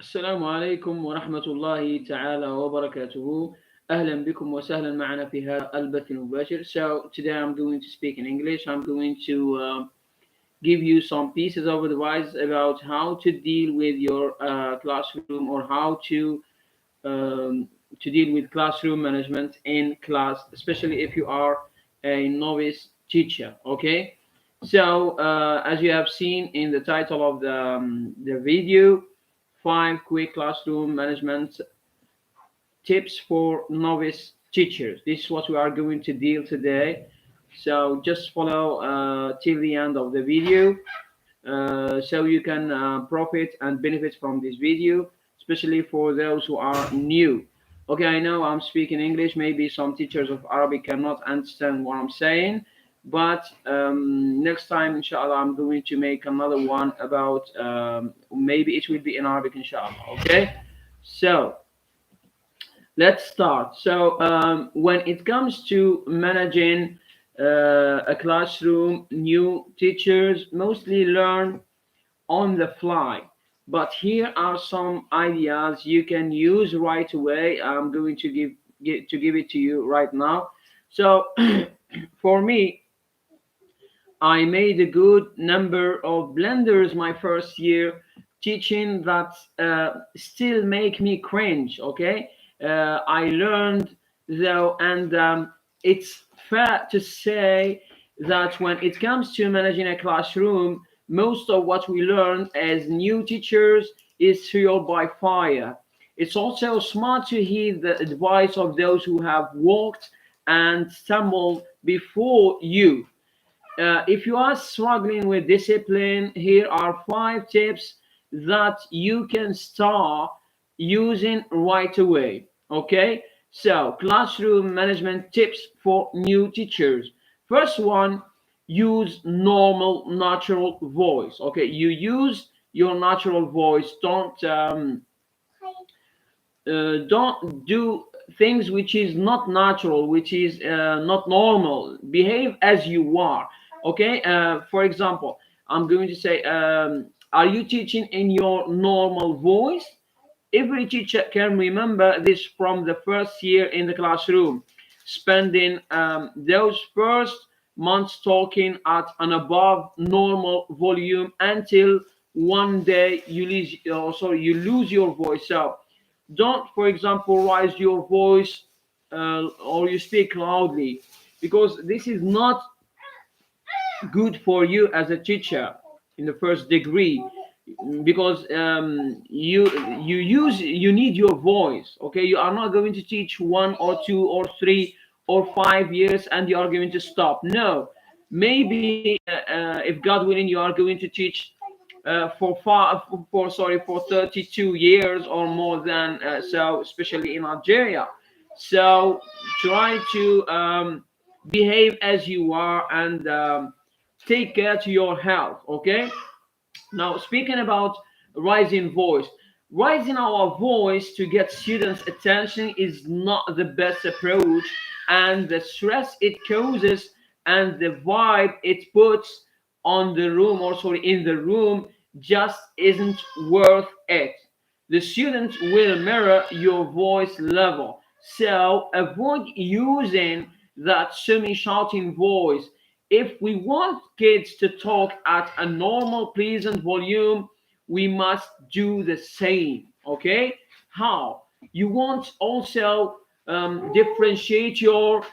السلام عليكم ورحمة الله تعالى وبركاته. أهلا بكم وسهلا معنا في هذا البث المباشر. So today I'm going to speak in English. I'm going to give you some pieces of advice about how to deal with your classroom, or how to deal with classroom management in class, especially if you are a novice teacher. Okay. So as you have seen in the title of the video, 5 quick classroom management tips for novice teachers. This is what we are going to deal today. So just follow till the end of the video, so you can profit and benefit from this video, especially for those who are new. Okay, I know I'm speaking English. Maybe some teachers of Arabic cannot understand what I'm saying, but next time, inshallah, I'm going to make another one about maybe it will be in Arabic, inshallah. Okay, so let's start. So when it comes to managing a classroom, new teachers mostly learn on the fly. But here are some ideas you can use right away. I'm going to give it to you right now. So for me, I made a good number of blunders my first year teaching that still make me cringe. Okay, I learned though, and it's fair to say that when it comes to managing a classroom, most of what we learn as new teachers is trial by fire. It's also smart to heed the advice of those who have walked and stumbled before you. If you are struggling with discipline, here are 5 tips that you can start using right away. Okay, so classroom management tips for new teachers. First one, use normal, natural voice. Okay, you use your natural voice. Don't do things which is not natural, which is not normal. Behave as you are. Okay, for example, I'm going to say, are you teaching in your normal voice? Every teacher can remember this from the first year in the classroom, spending those first months talking at an above normal volume until one day you lose your voice. So don't, for example, raise your voice or you speak loudly, because this is not good for you as a teacher in the first degree, because you need your voice. Okay, you are not going to teach 1 or 2 or 3 or 5 years and you are going to stop. No, maybe if God willing, you are going to teach for 32 years or more than, so especially in Algeria. So try to behave as you are, and take care to your health. Okay, now speaking about rising voice, raising our voice to get students attention is not the best approach, and the stress it causes and the vibe it puts on the room, or sorry, in the room, just isn't worth it. The students will mirror your voice level, so avoid using that semi shouting voice. If we want kids to talk at a normal, pleasant volume, we must do the same. Okay? How? You want also differentiate your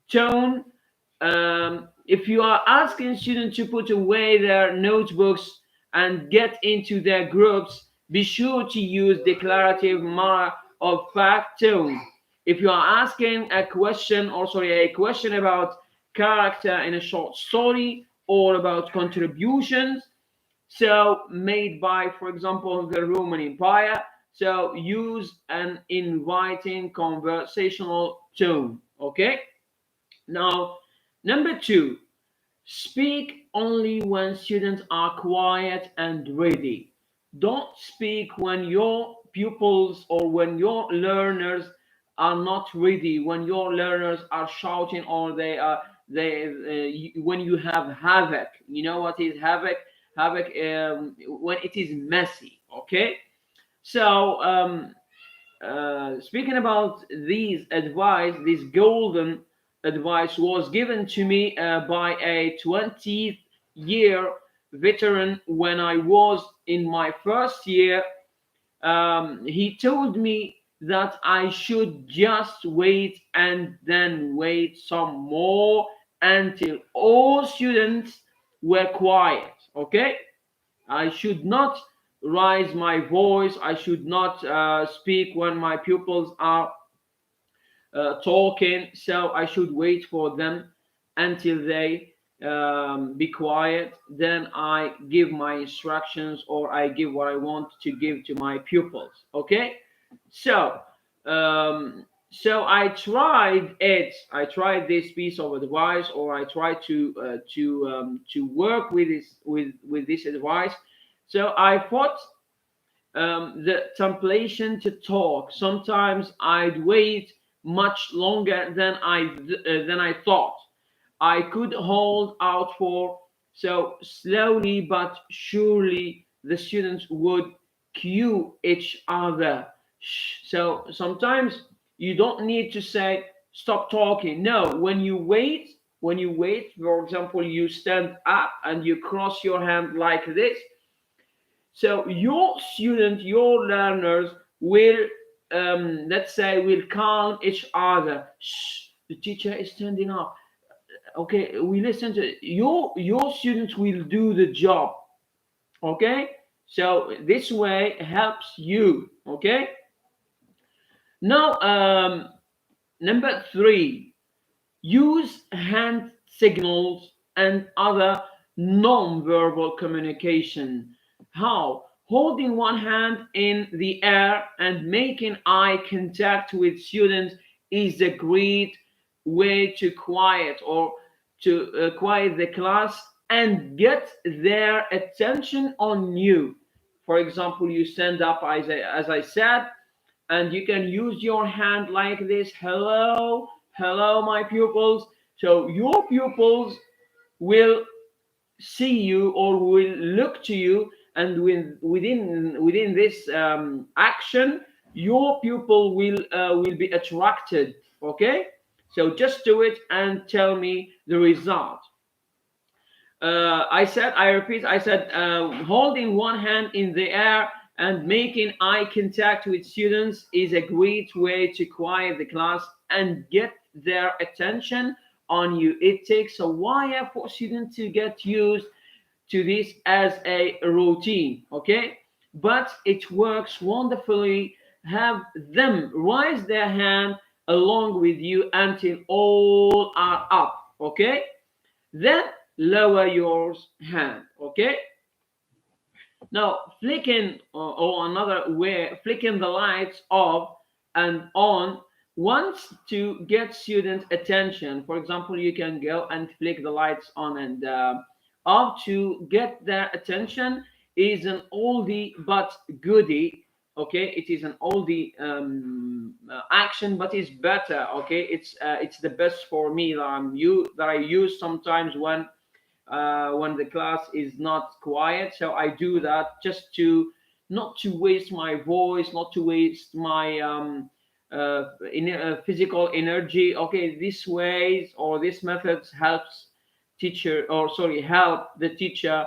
tone. If you are asking students to put away their notebooks and get into their groups, be sure to use declarative matter of fact tone. If you are asking a question about character in a short story, or about contributions so made by, for example, the Roman Empire, so use an inviting conversational tone. Okay, now, number 2, speak only when students are quiet and ready. Don't speak when your pupils or when your learners are not ready, when your learners are shouting, or when you have havoc. You know what is havoc? Havoc, when it is messy. Okay, So speaking about these advice, this golden advice was given to me by a 20th year veteran when I was in my first year. He told me that I should just wait and then wait some more until all students were quiet. Okay, I should not raise my voice. I should not speak when my pupils are talking. So I should wait for them until they be quiet. Then I give my instructions or I give what I want to give to my pupils. Okay, so so I tried it. I tried this piece of advice, or I tried to work with this advice. So I thought the temptation to talk. Sometimes I'd wait much longer than I thought I could hold out for. So slowly but surely, the students would cue each other. So sometimes you don't need to say stop talking. No, when you wait, for example, you stand up and you cross your hand like this, so your student, your learners will, let's say, will calm each other. Shh, the teacher is standing up. Okay, we listen to your students will do the job. Okay, so this way helps you. Okay, now number three, use hand signals and other non-verbal communication. How? Holding one hand in the air and making eye contact with students is a great way to quiet or to quiet the class and get their attention on you. For example, you stand up, as I said, and you can use your hand like this. Hello, hello, my pupils. So your pupils will see you or will look to you, and within this action, your pupil will be attracted. Okay, so just do it and tell me the result. I repeat, I said, holding one hand in the air and making eye contact with students is a great way to quiet the class and get their attention on you. It takes a while for students to get used to this as a routine, okay? But it works wonderfully. Have them raise their hand along with you until all are up, okay? Then lower your hand. Okay, now flicking or another way, flicking the lights off and on wants to get student attention. For example, you can go and flick the lights on and off to get their attention. Is an oldie but goodie. Okay, it is an oldie action, but it's better. Okay, it's the best for me that I use sometimes when the class is not quiet. So I do that just to not to waste my voice, not to waste my physical energy. Okay, this ways or this methods helps teacher, or sorry, help the teacher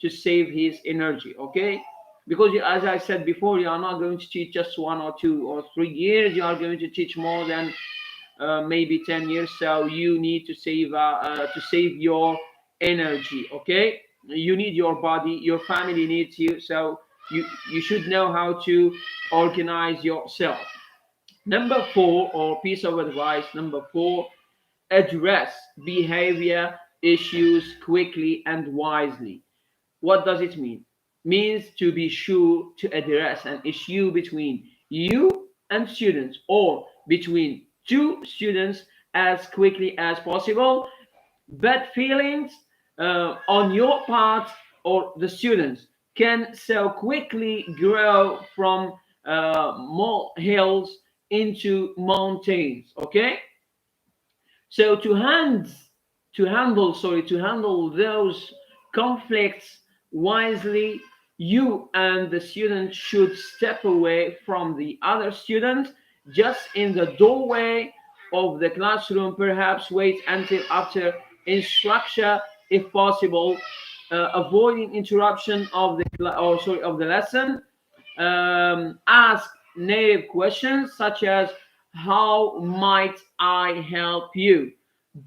to save his energy. Okay, because as I said before, you are not going to teach just 1 or 2 or 3 years. You are going to teach more than maybe 10 years. So you need to save your energy. Okay, you need your body, your family needs you. So you should know how to organize yourself. Number four, or piece of advice number four, address behavior issues quickly and wisely. What does it mean? Means to be sure to address an issue between you and students, or between two students, as quickly as possible. Bad feelings on your part or the students can so quickly grow from molehills into mountains. Okay, so to handle those conflicts wisely, You and the student should step away from the other student just in the doorway of the classroom. Perhaps wait until after instruction if possible, avoiding interruption of the of the lesson. Ask native questions such as how might I help you.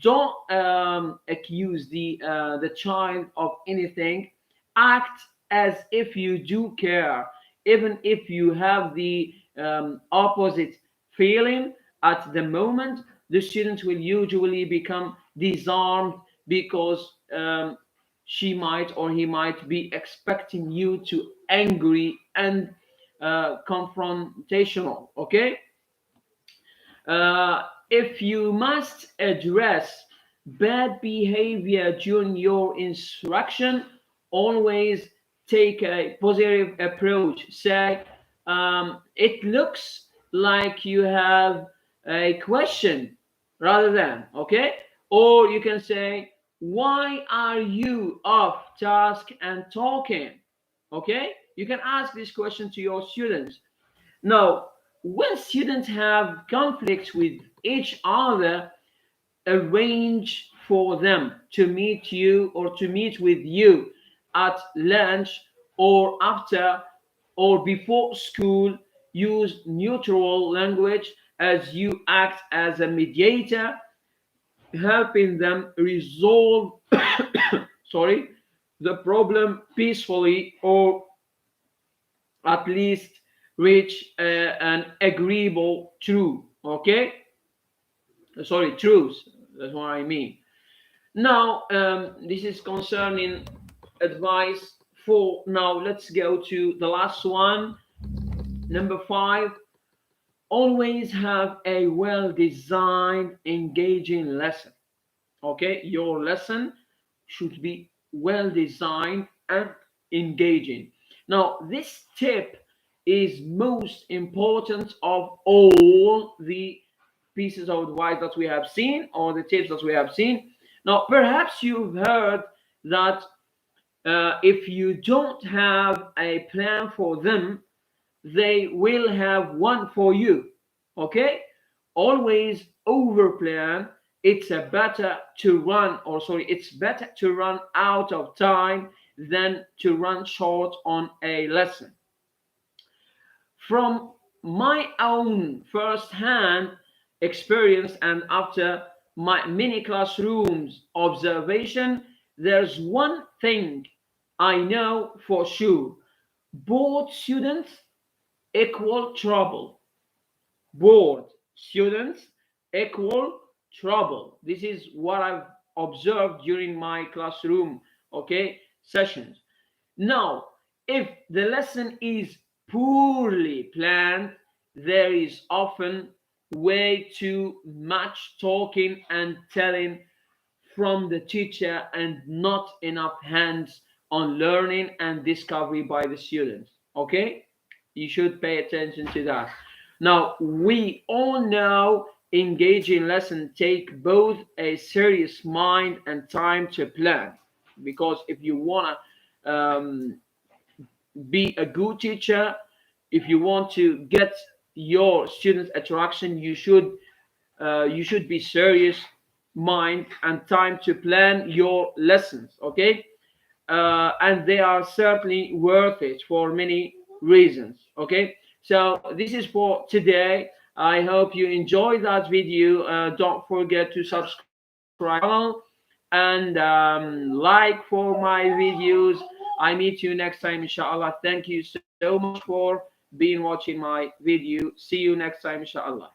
Don't accuse the child of anything. Act as if you do care, even if you have the opposite feeling at the moment. The student will usually become disarmed because she might or he might be expecting you to angry and confrontational. Okay. If you must address bad behavior during your instruction, always take a positive approach. Say, it looks like you have a question rather than, okay? Or you can say, why are you off task and talking? Okay? You can ask this question to your students. Now, when students have conflicts with each other, arrange for them to meet you or to meet with you at lunch or after or before school. Use neutral language as you act as a mediator, helping them resolve sorry the problem peacefully, or at least reach an agreeable truth. Okay, sorry, truth. That's what I mean. Now, this is concerning advice for. Now, let's go to the last one. Number five, always have a well designed, engaging lesson. Okay, your lesson should be well designed and engaging. Now, this tip is most important of all the pieces of advice that we have seen, or the tips that we have seen. Now, perhaps you've heard that if you don't have a plan for them, they will have one for you. Okay, always over plan. It's a better to run, or sorry, it's better to run out of time than to run short on a lesson. From my own first hand experience and after my mini classrooms observation, there's one thing I know for sure: bored students equal trouble. Bored students equal trouble. This is what I've observed during my classroom, okay, sessions. Now, if the lesson is poorly planned, there is often way too much talking and telling from the teacher and not enough hands on learning and discovery by the students. Okay? You should pay attention to that. Now, we all know engaging lesson take both a serious mind and time to plan. Because if you want to be a good teacher, if you want to get your students attraction, you should be serious mind and time to plan your lessons. Okay, and they are certainly worth it for many reasons. Okay, so this is for today. I hope you enjoyed that video. Don't forget to subscribe to my channel and like for my videos. I meet you next time, inshallah. Thank you so much for being watching my video. See you next time, inshallah.